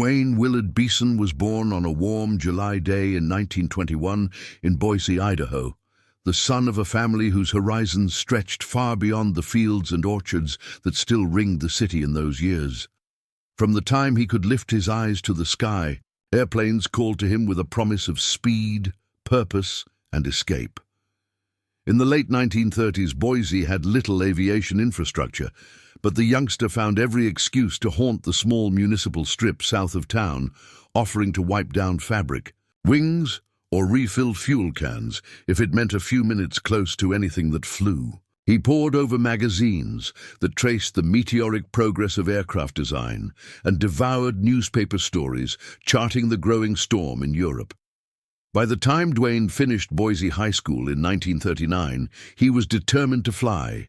Duane Willard Beeson was born on a warm July day in 1921 in Boise, Idaho, the son of a family whose horizons stretched far beyond the fields and orchards that still ringed the city in those years. From the time he could lift his eyes to the sky, airplanes called to him with a promise of speed, purpose, and escape. In the late 1930s, Boise had little aviation infrastructure, but the youngster found every excuse to haunt the small municipal strip south of town, offering to wipe down fabric, wings, or refill fuel cans if it meant a few minutes close to anything that flew. He pored over magazines that traced the meteoric progress of aircraft design and devoured newspaper stories charting the growing storm in Europe. By the time Duane finished Boise High School in 1939, he was determined to fly.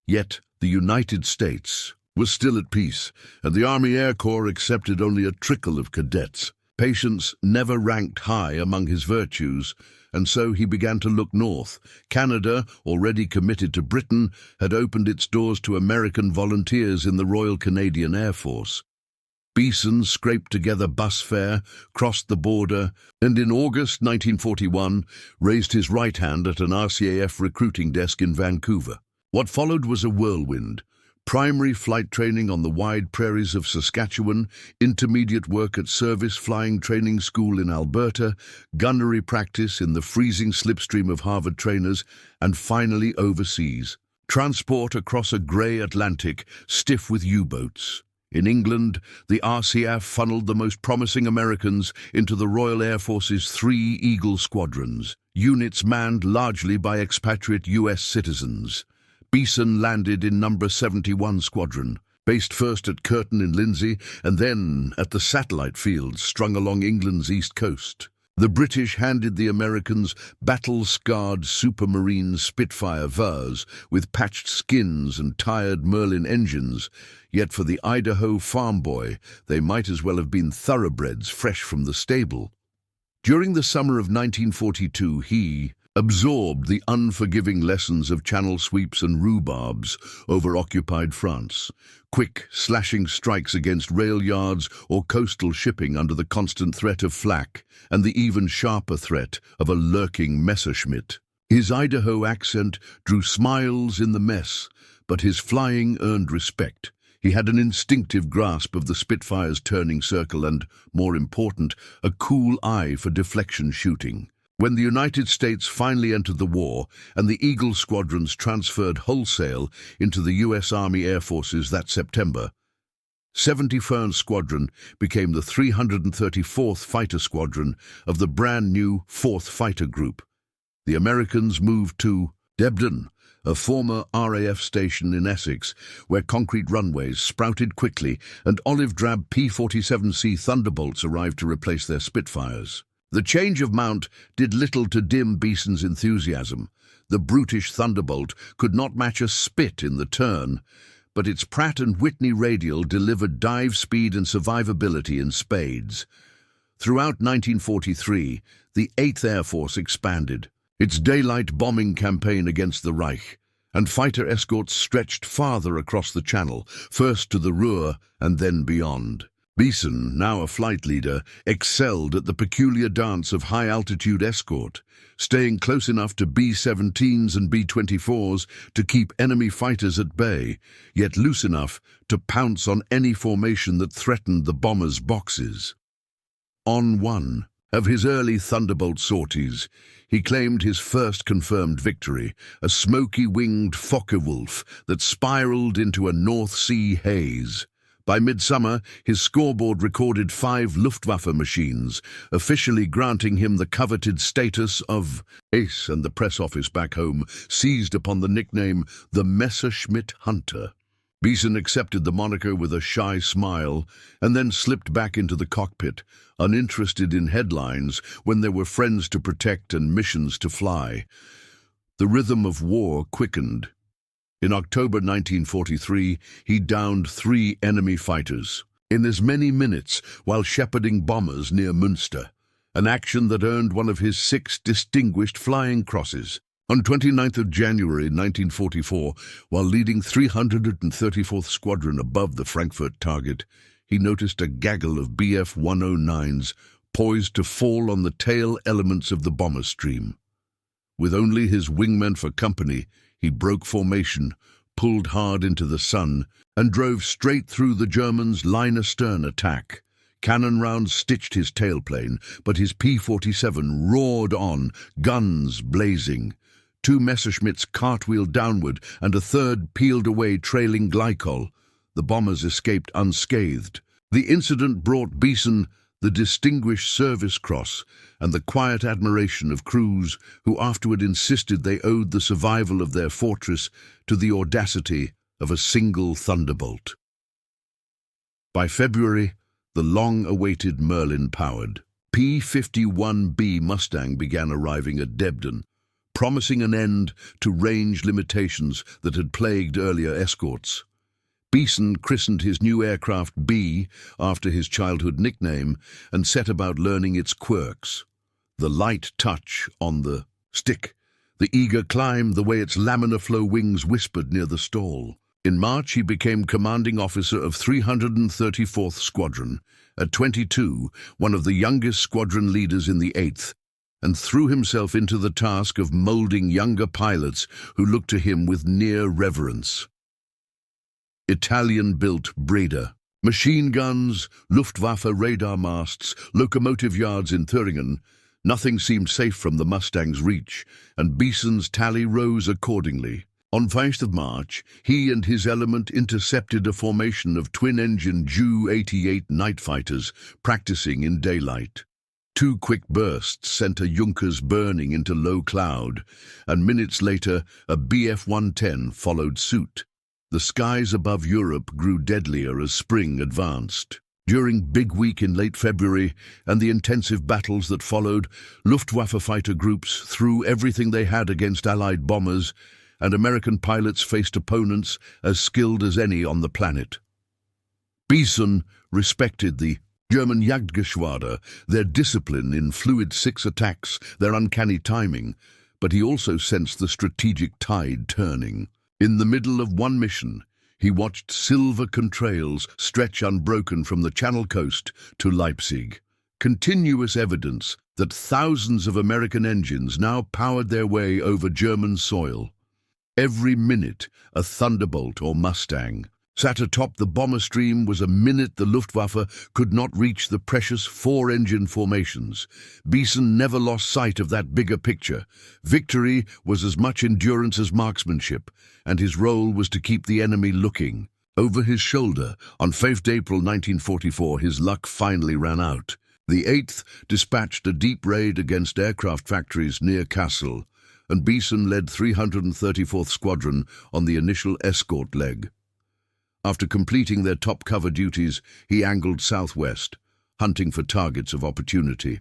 Yet the United States was still at peace, and the Army Air Corps accepted only a trickle of cadets. Patience never ranked high among his virtues, and so he began to look north. Canada, already committed to Britain, had opened its doors to American volunteers in the Royal Canadian Air Force. Beeson scraped together bus fare, crossed the border, and in August 1941 raised his right hand at an RCAF recruiting desk in Vancouver. What followed was a whirlwind. Primary flight training on the wide prairies of Saskatchewan, intermediate work at Service Flying Training School in Alberta, gunnery practice in the freezing slipstream of Harvard trainers, and finally overseas. Transport across a grey Atlantic, stiff with U-boats. In England, the RCAF funneled the most promising Americans into the Royal Air Force's 3 Eagle squadrons, units manned largely by expatriate U.S. citizens. Beeson landed in No. 71 Squadron, based first at Curtin in Lindsey and then at the satellite fields strung along England's east coast. The British handed the Americans battle-scarred Supermarine Spitfire Vars with patched skins and tired Merlin engines, yet for the Idaho farm boy, they might as well have been thoroughbreds fresh from the stable. During the summer of 1942, he absorbed the unforgiving lessons of channel sweeps and rhubarbs over occupied France, quick, slashing strikes against rail yards or coastal shipping under the constant threat of flak and the even sharper threat of a lurking Messerschmitt. His Idaho accent drew smiles in the mess, but his flying earned respect. He had an instinctive grasp of the Spitfire's turning circle and, more important, a cool eye for deflection shooting. When the United States finally entered the war and the Eagle squadrons transferred wholesale into the U.S. Army Air Forces that September, 71st Squadron became the 334th Fighter Squadron of the brand-new 4th Fighter Group. The Americans moved to Debden, a former RAF station in Essex, where concrete runways sprouted quickly and olive-drab P-47C Thunderbolts arrived to replace their Spitfires. The change of mount did little to dim Beeson's enthusiasm. The brutish Thunderbolt could not match a spit in the turn, but its Pratt & Whitney radial delivered dive speed and survivability in spades. Throughout 1943, the 8th Air Force expanded its daylight bombing campaign against the Reich, and fighter escorts stretched farther across the Channel, first to the Ruhr and then beyond. Beeson, now a flight leader, excelled at the peculiar dance of high-altitude escort, staying close enough to B-17s and B-24s to keep enemy fighters at bay, yet loose enough to pounce on any formation that threatened the bombers' boxes. On one of his early Thunderbolt sorties, he claimed his first confirmed victory, a smoky-winged Focke-Wulf that spiraled into a North Sea haze. By midsummer, his scoreboard recorded 5 Luftwaffe machines, officially granting him the coveted status of ace, and the press office back home seized upon the nickname the Messerschmitt Hunter. Beeson accepted the moniker with a shy smile and then slipped back into the cockpit, uninterested in headlines when there were friends to protect and missions to fly. The rhythm of war quickened. In October 1943, he downed 3 enemy fighters in as many minutes while shepherding bombers near Münster, an action that earned one of his 6 distinguished flying crosses. On 29th of January 1944, while leading 334th Squadron above the Frankfurt target, he noticed a gaggle of Bf-109s poised to fall on the tail elements of the bomber stream. With only his wingmen for company, he broke formation, pulled hard into the sun, and drove straight through the Germans' line-astern attack. Cannon rounds stitched his tailplane, but his P-47 roared on, guns blazing. 2 Messerschmitts cartwheeled downward, and a third peeled away, trailing glycol. The bombers escaped unscathed. The incident brought Beeson the Distinguished Service Cross and the quiet admiration of crews who afterward insisted they owed the survival of their fortress to the audacity of a single thunderbolt. By February, the long-awaited Merlin-powered P-51B Mustang began arriving at Debden, promising an end to range limitations that had plagued earlier escorts. Beeson christened his new aircraft B after his childhood nickname and set about learning its quirks. The light touch on the stick, the eager climb, the way its laminar flow wings whispered near the stall. In March, he became commanding officer of 334th Squadron. At 22, one of the youngest squadron leaders in the 8th, and threw himself into the task of molding younger pilots who looked to him with near reverence. Italian-built Breda, machine guns, Luftwaffe radar masts, locomotive yards in Thüringen. Nothing seemed safe from the Mustang's reach, and Beeson's tally rose accordingly. On 5th March, he and his element intercepted a formation of twin-engine Ju-88 night fighters practicing in daylight. 2 quick bursts sent a Junkers burning into low cloud, and minutes later a Bf-110 followed suit. The skies above Europe grew deadlier as spring advanced. During Big Week in late February and the intensive battles that followed, Luftwaffe fighter groups threw everything they had against Allied bombers, and American pilots faced opponents as skilled as any on the planet. Beeson respected the German Jagdgeschwader, their discipline in fluid 6 attacks, their uncanny timing, but he also sensed the strategic tide turning. In the middle of one mission, he watched silver contrails stretch unbroken from the Channel coast to Leipzig, continuous evidence that thousands of American engines now powered their way over German soil. Every minute, a Thunderbolt or Mustang sat atop the bomber stream was a minute the Luftwaffe could not reach the precious 4-engine formations. Beeson never lost sight of that bigger picture. Victory was as much endurance as marksmanship, and his role was to keep the enemy looking. Over his shoulder, on 5th April 1944, his luck finally ran out. The 8th dispatched a deep raid against aircraft factories near Kassel, and Beeson led 334th Squadron on the initial escort leg. After completing their top cover duties, he angled southwest, hunting for targets of opportunity.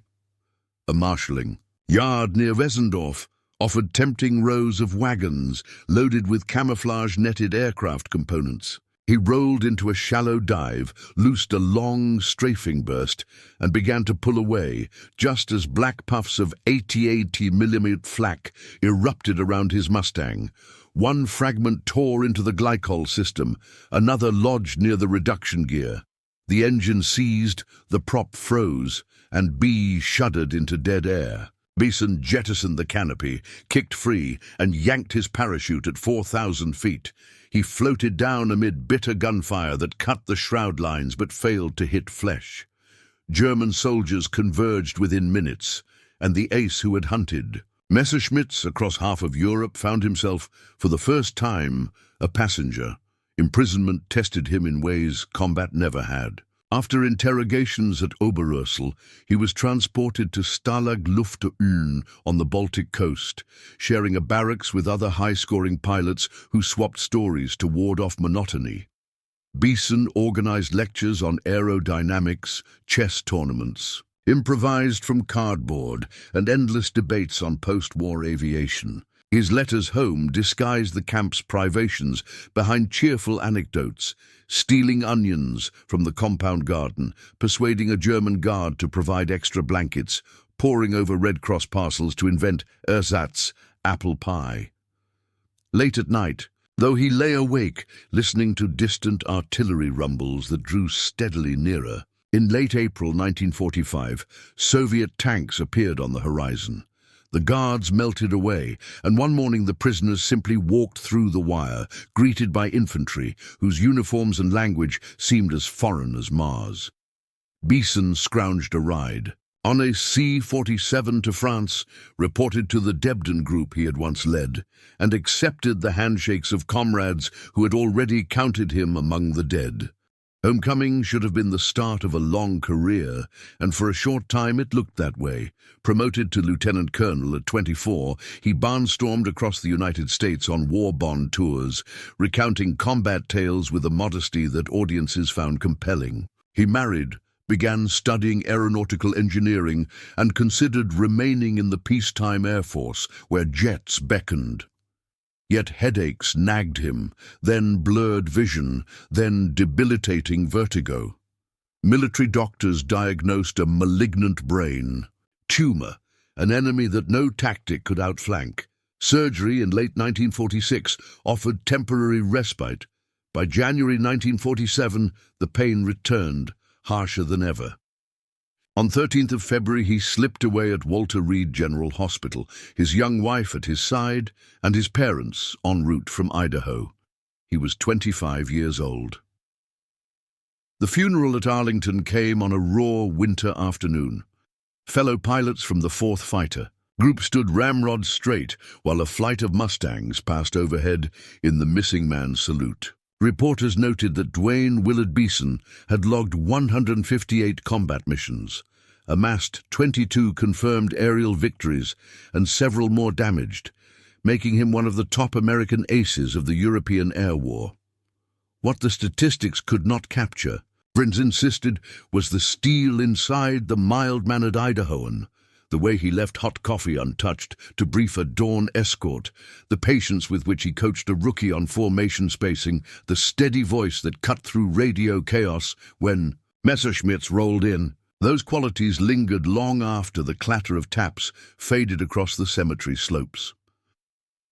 A marshalling yard near Wesendorf offered tempting rows of wagons loaded with camouflage-netted aircraft components. He rolled into a shallow dive, loosed a long strafing burst, and began to pull away, just as black puffs of 80mm flak erupted around his Mustang. One fragment tore into the glycol system, another lodged near the reduction gear. The engine seized, the prop froze, and B shuddered into dead air. Beeson jettisoned the canopy, kicked free, and yanked his parachute at 4,000 feet. He floated down amid bitter gunfire that cut the shroud lines but failed to hit flesh. German soldiers converged within minutes, and the ace who had hunted Messerschmitts across half of Europe found himself, for the first time, a passenger. Imprisonment tested him in ways combat never had. After interrogations at Oberursel, he was transported to Stalag Luft Ulm on the Baltic coast, sharing a barracks with other high-scoring pilots who swapped stories to ward off monotony. Beeson organized lectures on aerodynamics, chess tournaments, improvised from cardboard, and endless debates on post-war aviation. His letters home disguised the camp's privations behind cheerful anecdotes, stealing onions from the compound garden, persuading a German guard to provide extra blankets, poring over Red Cross parcels to invent ersatz apple pie. Late at night, though he lay awake, listening to distant artillery rumbles that drew steadily nearer. In late April 1945, Soviet tanks appeared on the horizon. The guards melted away, and one morning the prisoners simply walked through the wire, greeted by infantry, whose uniforms and language seemed as foreign as Mars. Beeson scrounged a ride. On a C-47 to France, reported to the Debden group he had once led, and accepted the handshakes of comrades who had already counted him among the dead. Homecoming should have been the start of a long career, and for a short time it looked that way. Promoted to lieutenant colonel at 24, he barnstormed across the United States on war bond tours, recounting combat tales with a modesty that audiences found compelling. He married, began studying aeronautical engineering, and considered remaining in the peacetime Air Force, where jets beckoned. Yet headaches nagged him, then blurred vision, then debilitating vertigo. Military doctors diagnosed a malignant brain tumor, an enemy that no tactic could outflank. Surgery in late 1946 offered temporary respite. By January 1947, the pain returned, harsher than ever. On 13th of February, he slipped away at Walter Reed General Hospital, his young wife at his side, and his parents en route from Idaho. He was 25 years old. The funeral at Arlington came on a raw winter afternoon. Fellow pilots from the 4th Fighter Group stood ramrod straight while a flight of Mustangs passed overhead in the missing man salute. Reporters noted that Duane Beeson had logged 158 combat missions, amassed 22 confirmed aerial victories, and several more damaged, making him one of the top American aces of the European Air War. What the statistics could not capture, friends insisted, was the steel inside the mild-mannered Idahoan, the way he left hot coffee untouched to brief a dawn escort, the patience with which he coached a rookie on formation spacing, the steady voice that cut through radio chaos when Messerschmitts rolled in. Those qualities lingered long after the clatter of taps faded across the cemetery slopes.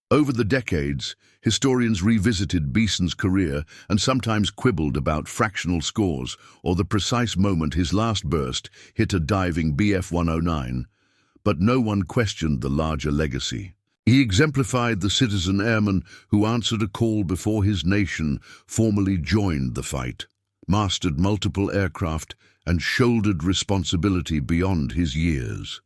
Over the decades, historians revisited Beeson's career and sometimes quibbled about fractional scores or the precise moment his last burst hit a diving Bf-109. But no one questioned the larger legacy. He exemplified the citizen airman who answered a call before his nation formally joined the fight, mastered multiple aircraft, and shouldered responsibility beyond his years.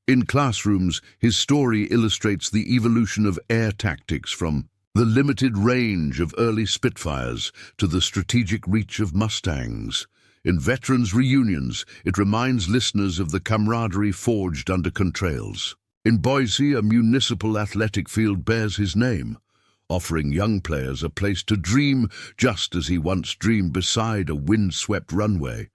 In classrooms, his story illustrates the evolution of air tactics from the limited range of early Spitfires to the strategic reach of Mustangs. In veterans' reunions, it reminds listeners of the camaraderie forged under contrails. In Boise, a municipal athletic field bears his name, offering young players a place to dream just as he once dreamed beside a wind-swept runway.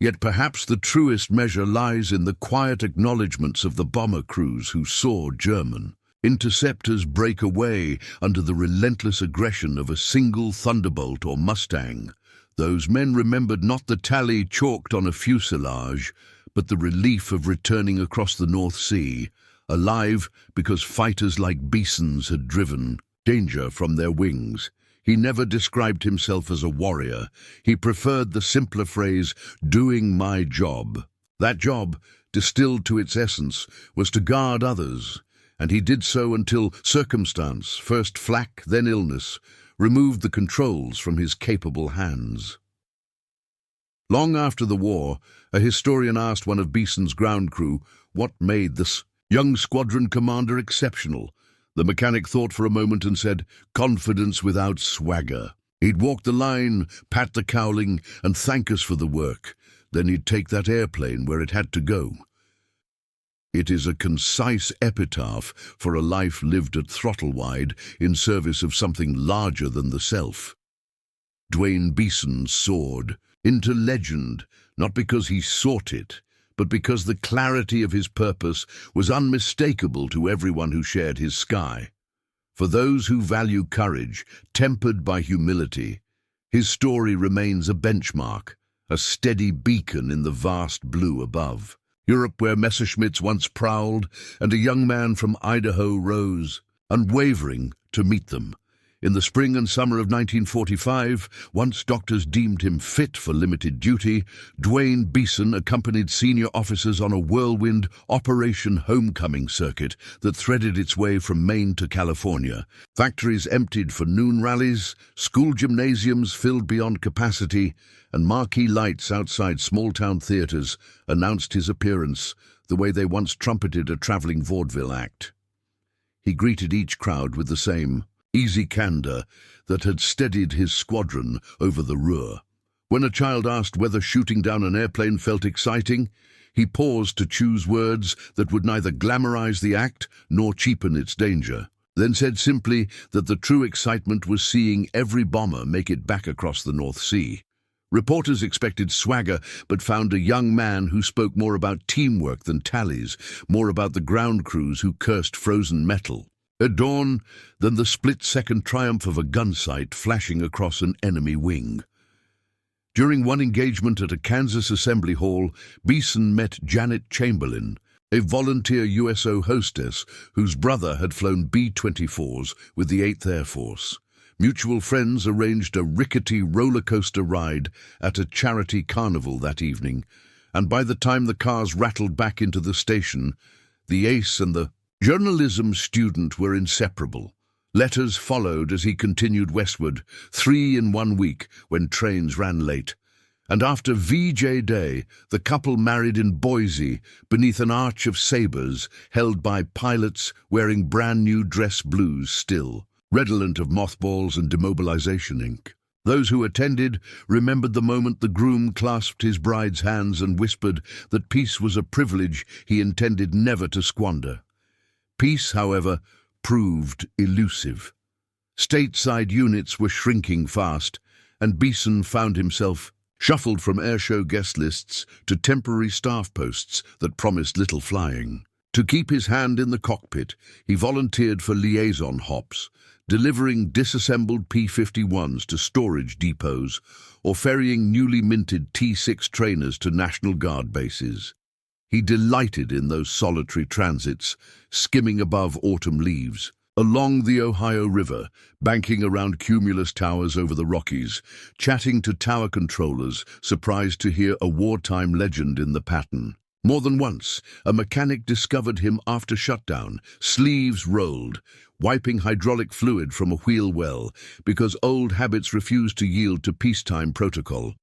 Yet perhaps the truest measure lies in the quiet acknowledgments of the bomber crews who saw German interceptors break away under the relentless aggression of a single Thunderbolt or Mustang. Those men remembered not the tally chalked on a fuselage, but the relief of returning across the North Sea, alive because fighters like Beeson's had driven danger from their wings. He never described himself as a warrior. He preferred the simpler phrase, doing my job. That job, distilled to its essence, was to guard others, and he did so until circumstance, first flak, then illness, removed the controls from his capable hands. Long after the war, a historian asked one of Beeson's ground crew what made this young squadron commander exceptional. The mechanic thought for a moment and said, confidence without swagger. He'd walk the line, pat the cowling, and thank us for the work. Then he'd take that airplane where it had to go. It is a concise epitaph for a life lived at throttle wide in service of something larger than the self. Duane Beeson soared into legend, not because he sought it, but because the clarity of his purpose was unmistakable to everyone who shared his sky. For those who value courage, tempered by humility, his story remains a benchmark, a steady beacon in the vast blue above. Europe, where Messerschmitts once prowled, and a young man from Idaho rose, unwavering, to meet them. In the spring and summer of 1945, once doctors deemed him fit for limited duty, Duane Beeson accompanied senior officers on a whirlwind Operation Homecoming circuit that threaded its way from Maine to California. Factories emptied for noon rallies, school gymnasiums filled beyond capacity, and marquee lights outside small-town theaters announced his appearance the way they once trumpeted a traveling vaudeville act. He greeted each crowd with the same easy candor that had steadied his squadron over the Ruhr. When a child asked whether shooting down an airplane felt exciting, he paused to choose words that would neither glamorize the act nor cheapen its danger, then said simply that the true excitement was seeing every bomber make it back across the North Sea. Reporters expected swagger, but found a young man who spoke more about teamwork than tallies, more about the ground crews who cursed frozen metal. At dawn, than the split-second triumph of a gun sight flashing across an enemy wing. During one engagement at a Kansas assembly hall, Beeson met Janet Chamberlain, a volunteer USO hostess whose brother had flown B-24s with the 8th Air Force. Mutual friends arranged a rickety roller coaster ride at a charity carnival that evening, and by the time the cars rattled back into the station, the ace and the journalism student were inseparable. Letters followed as he continued westward, 3 in 1 week when trains ran late. And after VJ Day, the couple married in Boise beneath an arch of sabers held by pilots wearing brand-new dress blues still, redolent of mothballs and demobilization ink. Those who attended remembered the moment the groom clasped his bride's hands and whispered that peace was a privilege he intended never to squander. Peace, however, proved elusive. Stateside units were shrinking fast, and Beeson found himself shuffled from airshow guest lists to temporary staff posts that promised little flying. To keep his hand in the cockpit, he volunteered for liaison hops, delivering disassembled P-51s to storage depots or ferrying newly minted T-6 trainers to National Guard bases. He delighted in those solitary transits, skimming above autumn leaves, along the Ohio River, banking around cumulus towers over the Rockies, chatting to tower controllers, surprised to hear a wartime legend in the pattern. More than once, a mechanic discovered him after shutdown, sleeves rolled, wiping hydraulic fluid from a wheel well, because old habits refused to yield to peacetime protocol.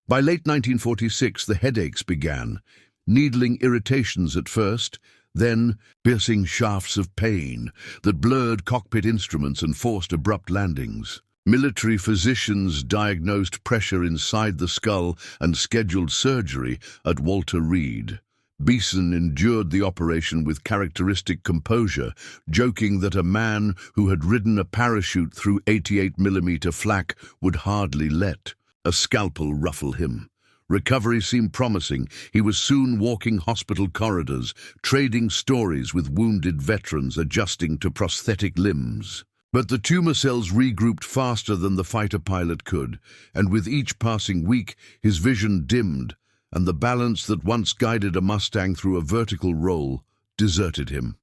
By late 1946, the headaches began, needling irritations at first, then piercing shafts of pain that blurred cockpit instruments and forced abrupt landings. Military physicians diagnosed pressure inside the skull and scheduled surgery at Walter Reed. Beeson endured the operation with characteristic composure, joking that a man who had ridden a parachute through 88mm flak would hardly let a scalpel ruffle him. Recovery seemed promising. He was soon walking hospital corridors, trading stories with wounded veterans adjusting to prosthetic limbs. But the tumor cells regrouped faster than the fighter pilot could, and with each passing week his vision dimmed, and the balance that once guided a Mustang through a vertical roll deserted him.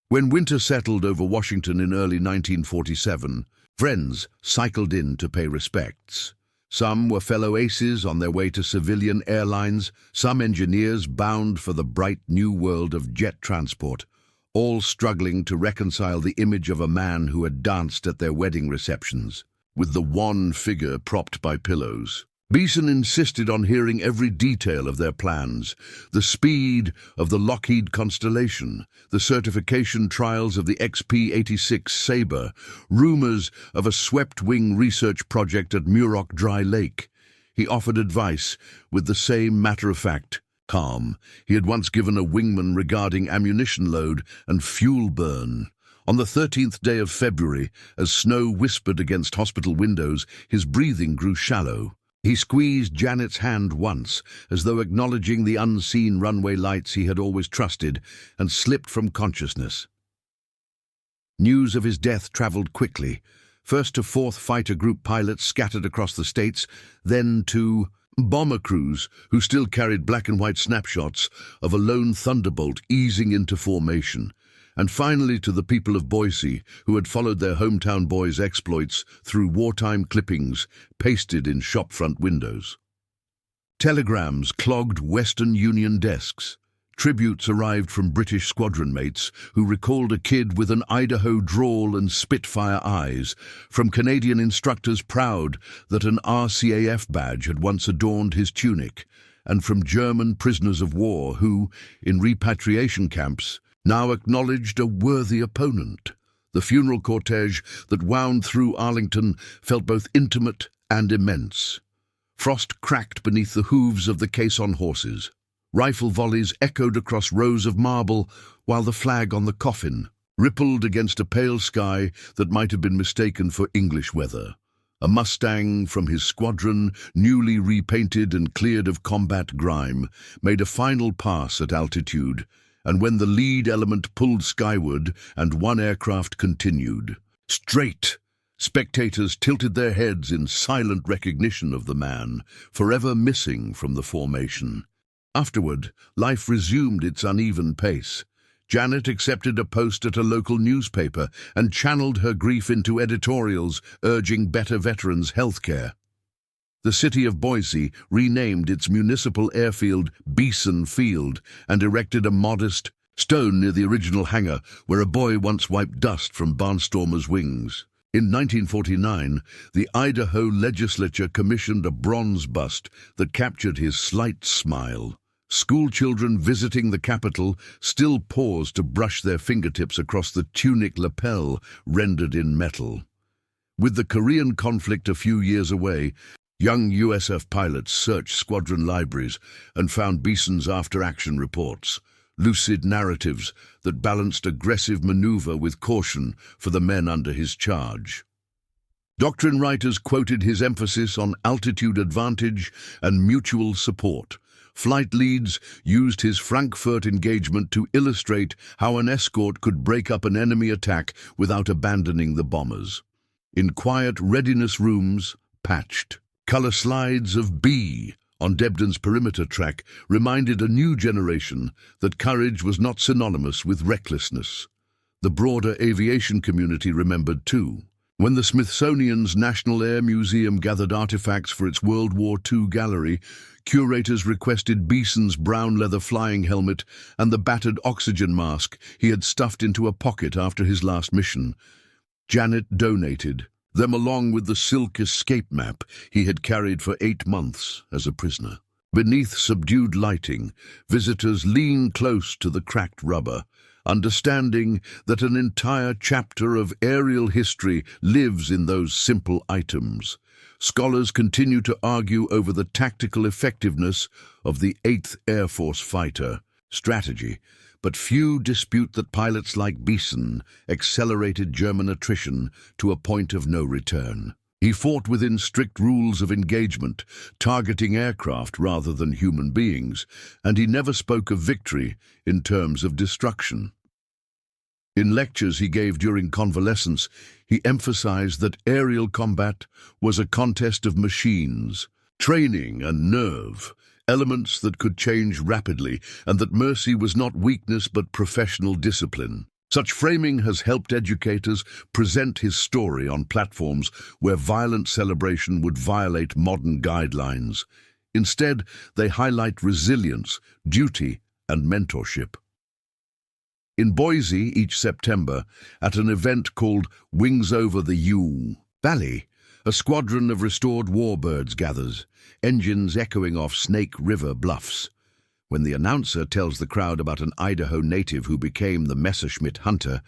When winter settled over Washington in early 1947, friends cycled in to pay respects. Some were fellow aces on their way to civilian airlines, some engineers bound for the bright new world of jet transport, all struggling to reconcile the image of a man who had danced at their wedding receptions, with the wan figure propped by pillows. Beeson insisted on hearing every detail of their plans, the speed of the Lockheed Constellation, the certification trials of the XP-86 Sabre, rumors of a swept-wing research project at Muroc Dry Lake. He offered advice with the same matter-of-fact calm he had once given a wingman regarding ammunition load and fuel burn. On the 13th day of February, as snow whispered against hospital windows, his breathing grew shallow. He squeezed Janet's hand once, as though acknowledging the unseen runway lights he had always trusted, and slipped from consciousness. News of his death traveled quickly, first to 4th Fighter Group pilots scattered across the states, then to bomber crews who still carried black and white snapshots of a lone thunderbolt easing into formation, And finally to the people of Boise, who had followed their hometown boys' exploits through wartime clippings pasted in shopfront windows. Telegrams clogged Western Union desks. Tributes arrived from British squadron mates who recalled a kid with an Idaho drawl and Spitfire eyes, from Canadian instructors proud that an RCAF badge had once adorned his tunic, and from German prisoners of war who, in repatriation camps, now acknowledged a worthy opponent. The funeral cortege that wound through Arlington felt both intimate and immense. Frost cracked beneath the hooves of the caisson horses. Rifle volleys echoed across rows of marble, while the flag on the coffin rippled against a pale sky that might have been mistaken for English weather. A Mustang from his squadron, newly repainted and cleared of combat grime, made a final pass at altitude, and when the lead element pulled skyward and one aircraft continued straight, spectators tilted their heads in silent recognition of the man, forever missing from the formation. Afterward, life resumed its uneven pace. Janet accepted a post at a local newspaper and channeled her grief into editorials urging better veterans' health care. The city of Boise renamed its municipal airfield Beeson Field and erected a modest stone near the original hangar where a boy once wiped dust from barnstormers' wings. In 1949, the Idaho legislature commissioned a bronze bust that captured his slight smile. Schoolchildren visiting the capital still paused to brush their fingertips across the tunic lapel rendered in metal. With the Korean conflict a few years away, young USF pilots searched squadron libraries and found Beeson's after-action reports, lucid narratives that balanced aggressive maneuver with caution for the men under his charge. Doctrine writers quoted his emphasis on altitude advantage and mutual support. Flight leads used his Frankfurt engagement to illustrate how an escort could break up an enemy attack without abandoning the bombers. In quiet readiness rooms, patched. Color slides of B on Debden's perimeter track reminded a new generation that courage was not synonymous with recklessness. The broader aviation community remembered too. When the Smithsonian's National Air Museum gathered artifacts for its World War II gallery, curators requested Beeson's brown leather flying helmet and the battered oxygen mask he had stuffed into a pocket after his last mission. Janet donated them along with the silk escape map he had carried for 8 months as a prisoner. Beneath subdued lighting, visitors lean close to the cracked rubber, understanding that an entire chapter of aerial history lives in those simple items. Scholars continue to argue over the tactical effectiveness of the 8th Air Force fighter strategy, but few dispute that pilots like Beeson accelerated German attrition to a point of no return. He fought within strict rules of engagement, targeting aircraft rather than human beings, and he never spoke of victory in terms of destruction. In lectures he gave during convalescence, he emphasized that aerial combat was a contest of machines, training and nerve, elements that could change rapidly, and that mercy was not weakness but professional discipline. Such framing has helped educators present his story on platforms where violent celebration would violate modern guidelines. Instead, they highlight resilience, duty, and mentorship. In Boise each September, at an event called Wings Over the U Valley, a squadron of restored warbirds gathers, engines echoing off Snake River bluffs. When the announcer tells the crowd about an Idaho native who became the Messerschmitt hunter,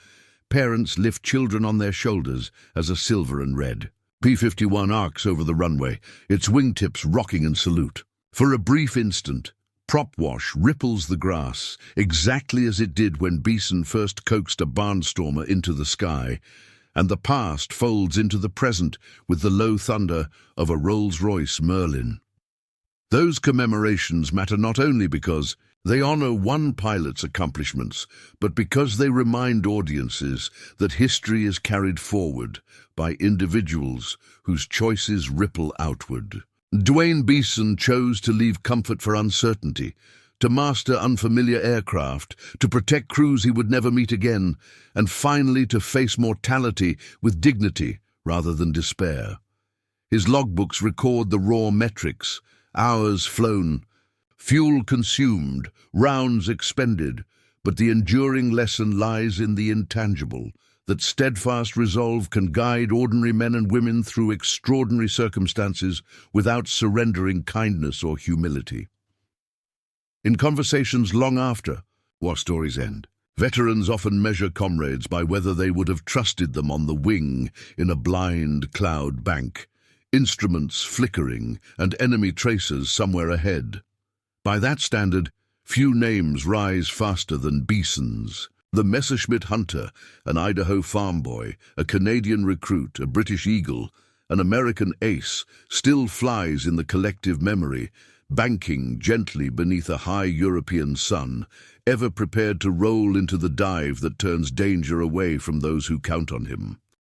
parents lift children on their shoulders as a silver and red P-51 arcs over the runway, its wingtips rocking in salute. For a brief instant, prop wash ripples the grass, exactly as it did when Beeson first coaxed a barnstormer into the sky, and the past folds into the present with the low thunder of a Rolls-Royce Merlin. Those commemorations matter not only because they honor one pilot's accomplishments, but because they remind audiences that history is carried forward by individuals whose choices ripple outward. Duane Beeson chose to leave comfort for uncertainty, to master unfamiliar aircraft, to protect crews he would never meet again, and finally to face mortality with dignity rather than despair. His logbooks record the raw metrics: hours flown, fuel consumed, rounds expended, but the enduring lesson lies in the intangible, that steadfast resolve can guide ordinary men and women through extraordinary circumstances without surrendering kindness or humility. In conversations long after war stories end, veterans often measure comrades by whether they would have trusted them on the wing in a blind cloud bank, instruments flickering and enemy tracers somewhere ahead. By that standard, few names rise faster than Beeson's. The Messerschmitt hunter, an Idaho farm boy, a Canadian recruit, a British eagle, an American ace, still flies in the collective memory, banking gently beneath a high European sun, ever prepared to roll into the dive that turns danger away from those who count on him.